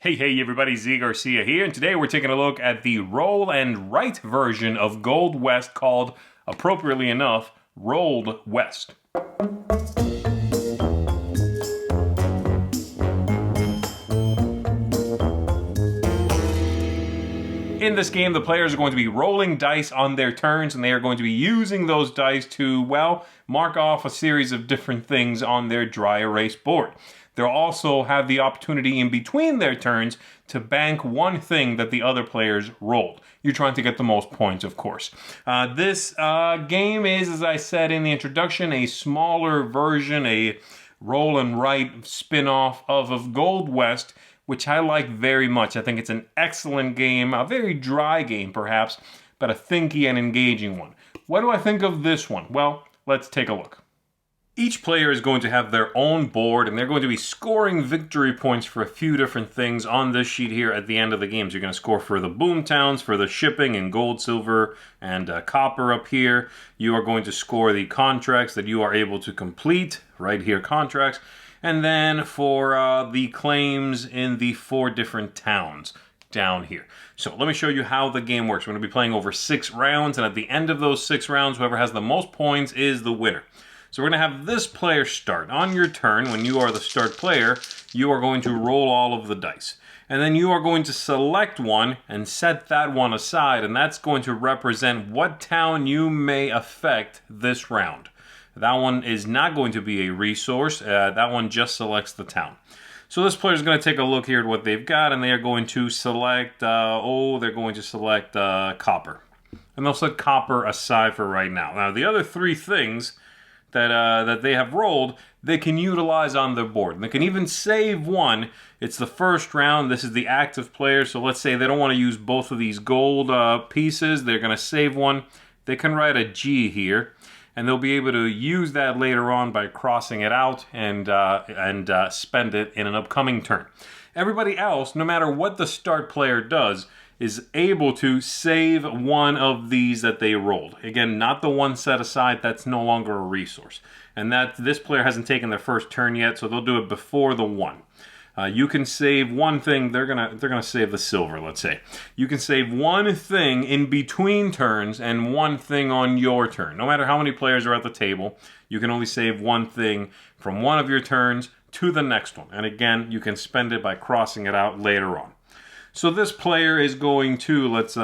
Hey everybody, Z Garcia here, and today we're taking a look at the roll and write version of Gold West called, appropriately enough, Rolled West. In this game, the players are going to be rolling dice on their turns, and they are going to be using those dice to, well, mark off a series of different things on their dry erase board. They'll also have the opportunity in between their turns to bank one thing that the other players rolled. You're trying to get the most points, of course. This game is, as I said in the introduction, a smaller version, a roll and write spin-off of Gold West, which I like very much. I think it's an excellent game, a very dry game perhaps, but a thinky and engaging one. What do I think of this one? Well, let's take a look. Each player is going to have their own board, and they're going to be scoring victory points for a few different things on this sheet here at the end of the game. So you're going to score for the boom towns, for the shipping in gold, silver, and copper up here. You are going to score the contracts that you are able to complete, right here, contracts. And then for the claims in the 4 different towns down here. So let me show you how the game works. We're going to be playing over 6 rounds, and at the end of those 6 rounds, whoever has the most points is the winner. So we're going to have this player start. On your turn, when you are the start player, you are going to roll all of the dice. And then you are going to select one and set that one aside, and that's going to represent what town you may affect this round. That one is not going to be a resource. That one just selects the town. So this player is going to take a look here at what they've got, and they are going to select, they're going to select copper. And they'll set copper aside for right now. Now, the other 3 things that they have rolled, they can utilize on their board. And they can even save one. It's the first round. This is the active player. So let's say they don't want to use both of these gold pieces. They're going to save one. They can write a G here, and they'll be able to use that later on by crossing it out and spend it in an upcoming turn. Everybody else, no matter what the start player does, is able to save one of these that they rolled. Again, not the one set aside. That's no longer a resource. And that this player hasn't taken their first turn yet, so they'll do it before the 1. You can save one thing. They're gonna save the silver, let's say. You can save one thing in between turns and one thing on your turn. No matter how many players are at the table, you can only save one thing from one of your turns to the next one. And again, you can spend it by crossing it out later on. So this player is going to, let's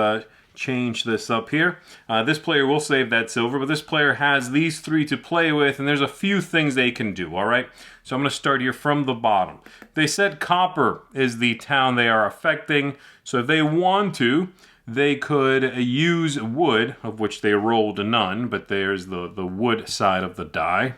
change this up here. This player will save that silver, but this player has these 3 to play with, and there's a few things they can do, all right? So I'm going to start here from the bottom. They said copper is the town they are affecting, so if they want to, they could use wood, of which they rolled none, but there's the wood side of the die.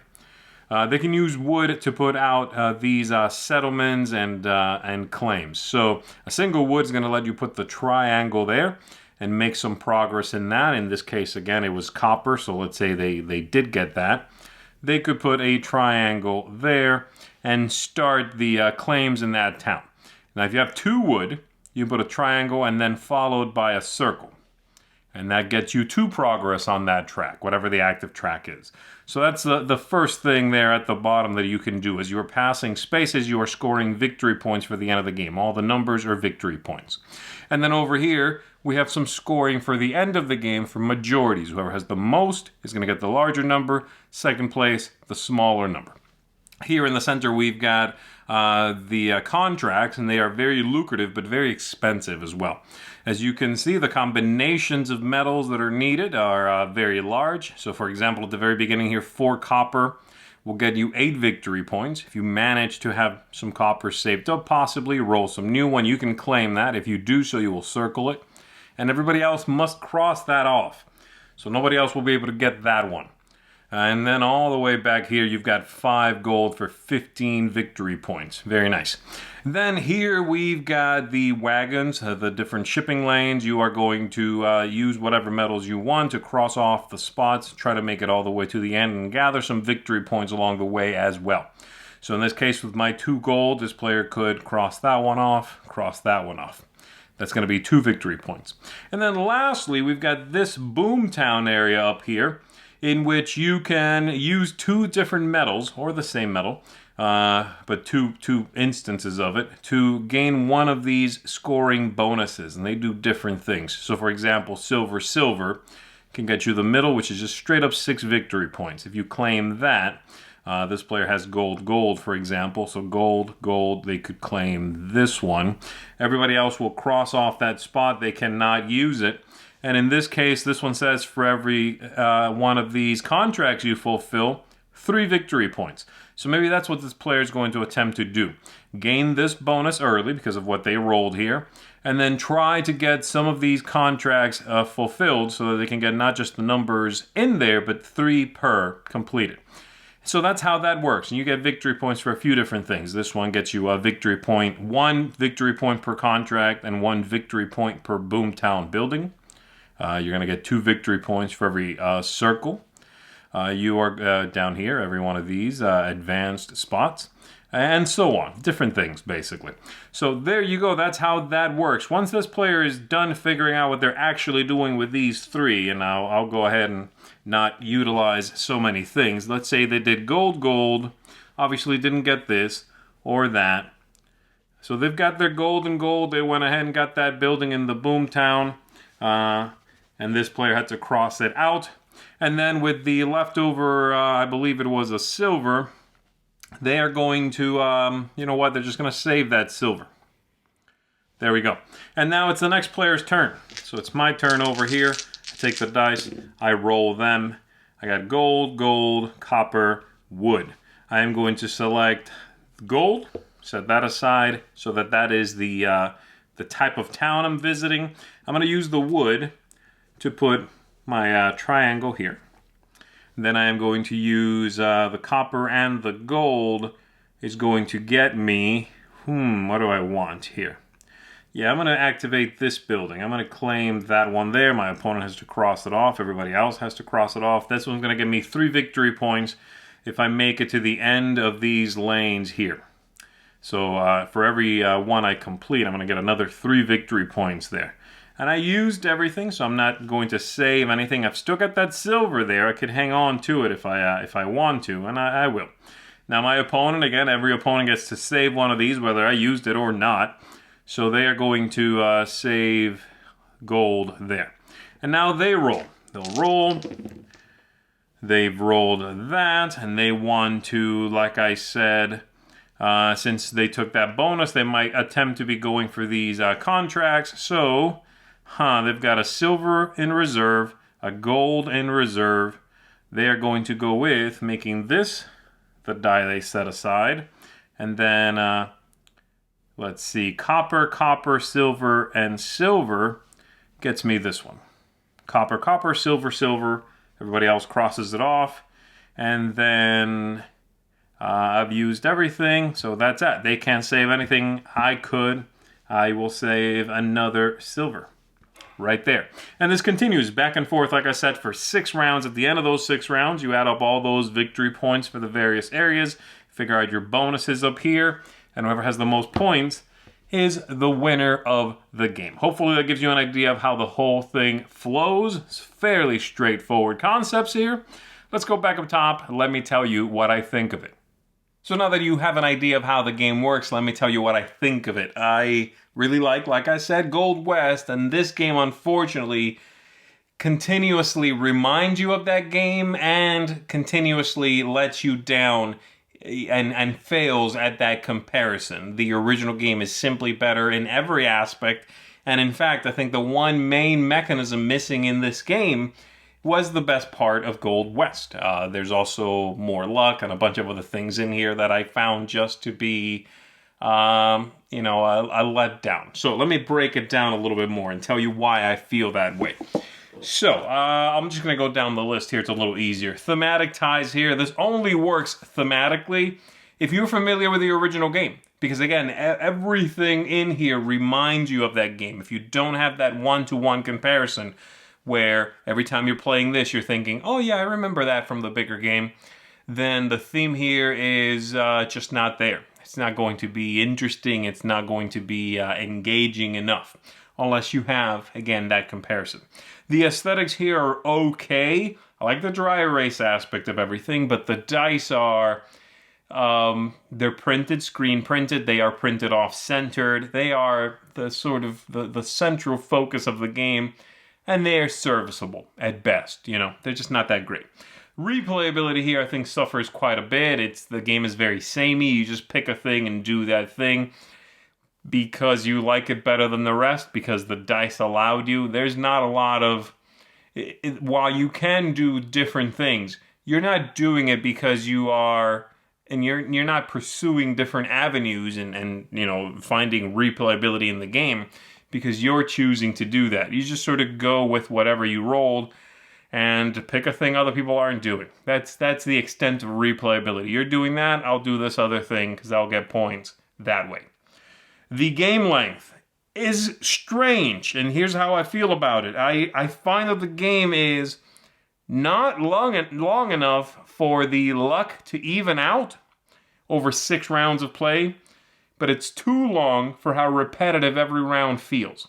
They can use wood to put out these settlements and claims. So a single wood is going to let you put the triangle there and make some progress in that. In this case, again, it was copper, so let's say they did get that. They could put a triangle there and start the claims in that town. Now, if you have 2 wood, you put a triangle and then followed by a circle. And that gets you 2 progress on that track, whatever the active track is. So that's the first thing there at the bottom that you can do. As you are passing spaces, you are scoring victory points for the end of the game. All the numbers are victory points. And then over here, we have some scoring for the end of the game for majorities. Whoever has the most is going to get the larger number. Second place, the smaller number. Here in the center, we've got the contracts, and they are very lucrative but very expensive as well. As you can see, the combinations of metals that are needed are very large. So for example, at the very beginning here, 4 copper will get you 8 victory points. If you manage to have some copper saved up, possibly roll some new one, you can claim that. If you do so, you will circle it. And everybody else must cross that off. So nobody else will be able to get that one. And then all the way back here, you've got 5 gold for 15 victory points. Very nice. Then here we've got the wagons, the different shipping lanes. You are going to use whatever metals you want to cross off the spots, try to make it all the way to the end, and gather some victory points along the way as well. So in this case, with my 2 gold, this player could cross that one off, cross that one off. That's going to be 2 victory points. And then lastly, we've got this boomtown area up here, in which you can use 2 different metals, or the same metal, but two instances of it, to gain one of these scoring bonuses, and they do different things. So, for example, silver can get you the middle, which is just straight up 6 victory points. If you claim that, this player has gold, for example. So gold, they could claim this one. Everybody else will cross off that spot. They cannot use it. And in this case, this one says for every one of these contracts you fulfill, 3 victory points. So maybe that's what this player is going to attempt to do. Gain this bonus early because of what they rolled here, and then try to get some of these contracts fulfilled so that they can get not just the numbers in there, but 3 per completed. So that's how that works. And you get victory points for a few different things. This one gets you a victory point, 1 victory point per contract, and 1 victory point per boomtown building. You're going to get 2 victory points for every circle. You are down here, every one of these advanced spots, and so on. Different things, basically. So there you go. That's how that works. Once this player is done figuring out what they're actually doing with these 3, and I'll go ahead and not utilize so many things. Let's say they did gold, obviously didn't get this or that. So they've got their gold. They went ahead and got that building in the boomtown, and this player had to cross it out. And then with the leftover, I believe it was a silver, they are going to, you know what, they're just going to save that silver. There we go. And now it's the next player's turn. So it's my turn over here. I take the dice, I roll them. I got gold, copper, wood. I am going to select gold, set that aside so that is the type of town I'm visiting. I'm going to use the wood to put my triangle here. Then I am going to use the copper, and the gold is going to get me, what do I want here? Yeah, I'm going to activate this building. I'm going to claim that one there. My opponent has to cross it off. Everybody else has to cross it off. This one's going to give me 3 victory points if I make it to the end of these lanes here. So for every one I complete, I'm going to get another 3 victory points there. And I used everything, so I'm not going to save anything. I've still got that silver there. I could hang on to it if I want to, and I will. Now my opponent, again, every opponent gets to save one of these, whether I used it or not. So they are going to save gold there. And now they roll. They'll roll. They've rolled that, and they want to, like I said, since they took that bonus, they might attempt to be going for these contracts. So they've got a silver in reserve, a gold in reserve. They are going to go with making this the die they set aside. And then, let's see, copper, silver, and silver gets me this one. Copper, silver. Everybody else crosses it off. And then I've used everything, so that's it. They can't save anything. I could. I will save another silver. Right there. And this continues back and forth, like I said, for 6 rounds. At the end of those 6 rounds, you add up all those victory points for the various areas, figure out your bonuses up here, and whoever has the most points is the winner of the game. Hopefully that gives you an idea of how the whole thing flows. It's fairly straightforward concepts here. Let's go back up top and let me tell you what I think of it. So now that you have an idea of how the game works, let me tell you what I think of it. I really like I said, Gold West, and this game, unfortunately, continuously reminds you of that game and continuously lets you down and fails at that comparison. The original game is simply better in every aspect, and in fact, I think the one main mechanism missing in this game was the best part of Gold West. There's also more luck and a bunch of other things in here that I found just to be, a letdown. So let me break it down a little bit more and tell you why I feel that way. So I'm just going to go down the list here. It's a little easier. Thematic ties here. This only works thematically if you're familiar with the original game. Because again, everything in here reminds you of that game. If you don't have that one-to-one comparison, where every time you're playing this, you're thinking, oh yeah, I remember that from the bigger game, then the theme here is just not there. It's not going to be interesting. It's not going to be engaging enough unless you have, again, that comparison. The aesthetics here are okay. I like the dry erase aspect of everything, but the dice are They're printed, screen printed. They are printed off-centered. They are the sort of the central focus of the game, and they are serviceable at best. They're just not that great. Replayability here, I think, suffers quite a bit. The game is very samey. You just pick a thing and do that thing because you like it better than the rest, because the dice allowed you. There's not a lot of... while you can do different things, you're not doing it because you are... and you're not pursuing different avenues and finding replayability in the game because you're choosing to do that. You just sort of go with whatever you rolled and pick a thing other people aren't doing. That's the extent of replayability. You're doing that, I'll do this other thing because I'll get points that way. The game length is strange, and here's how I feel about it. I find that the game is not long enough for the luck to even out over 6 rounds of play, but it's too long for how repetitive every round feels.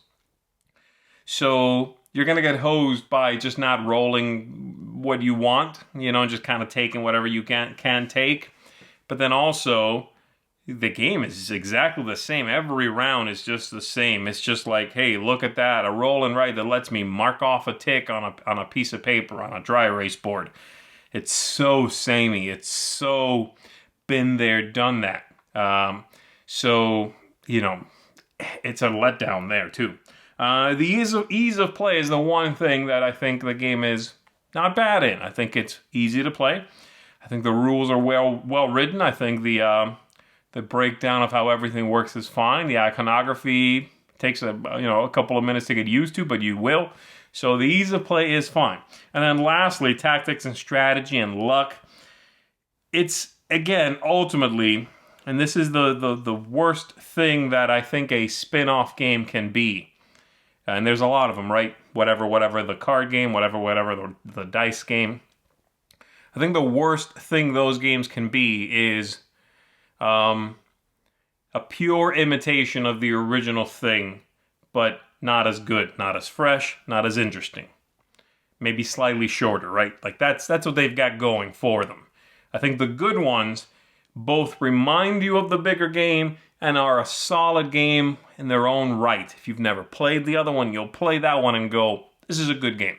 So you're going to get hosed by just not rolling what you want, just kind of taking whatever you can take. But then also, the game is exactly the same. Every round is just the same. It's just like, hey, look at that, a roll and write that lets me mark off a tick on a piece of paper, on a dry erase board. It's so samey. It's so been there, done that. So, it's a letdown there too. The ease of play is the one thing that I think the game is not bad in. I think it's easy to play. I think the rules are well written. I think the breakdown of how everything works is fine. The iconography takes a couple of minutes to get used to, but you will. So the ease of play is fine. And then lastly, tactics and strategy and luck. It's, again, ultimately, and this is the worst thing that I think a spin-off game can be. And there's a lot of them, right? Whatever the card game, whatever the dice game. I think the worst thing those games can be is a pure imitation of the original thing, but not as good, not as fresh, not as interesting. Maybe slightly shorter, right? Like that's what they've got going for them. I think the good ones both remind you of the bigger game and are a solid game in their own right. If you've never played the other one, you'll play that one and go, this is a good game.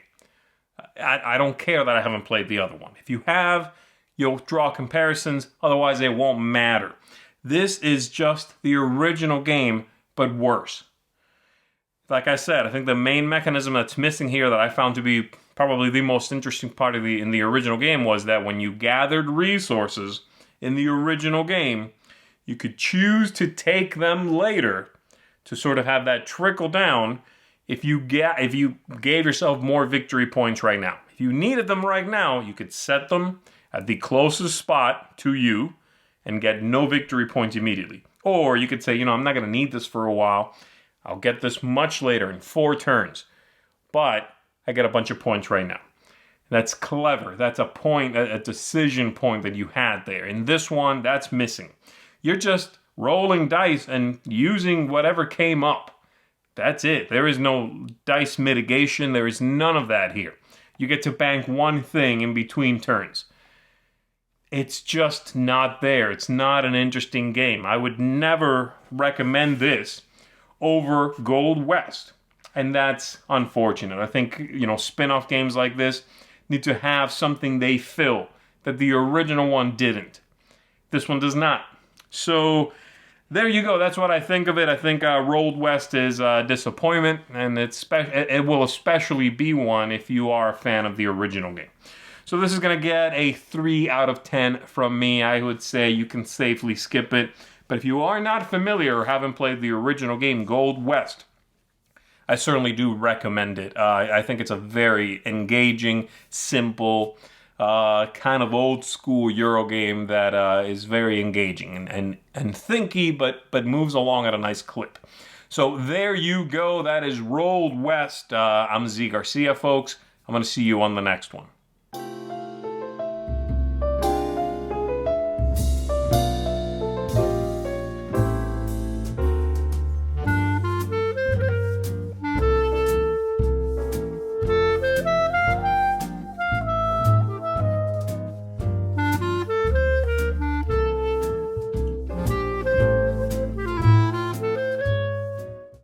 I don't care that I haven't played the other one. If you have, you'll draw comparisons, otherwise it won't matter. This is just the original game, but worse. Like I said, I think the main mechanism that's missing here that I found to be probably the most interesting part of in the original game was that when you gathered resources in the original game, you could choose to take them later to sort of have that trickle down if you gave yourself more victory points right now. If you needed them right now, you could set them at the closest spot to you and get no victory points immediately. Or you could say, I'm not going to need this for a while. I'll get this much later in 4 turns. But I get a bunch of points right now. That's clever. That's a decision point that you had there. In this one, that's missing. You're just rolling dice and using whatever came up. That's it. There is no dice mitigation. There is none of that here. You get to bank one thing in between turns. It's just not there. It's not an interesting game. I would never recommend this over Gold West. And that's unfortunate. I think, spin-off games like this need to have something they fill that the original one didn't. This one does not. So there you go. That's what I think of it. I think Gold West is a disappointment, and it will especially be one if you are a fan of the original game. So this is going to get a 3 out of 10 from me. I would say you can safely skip it. But if you are not familiar or haven't played the original game, Gold West, I certainly do recommend it. I think it's a very engaging, simple, kind of old school Euro game that is very engaging and thinky, but moves along at a nice clip. So there you go. That is Gold West. I'm Z Garcia, folks. I'm going to see you on the next one.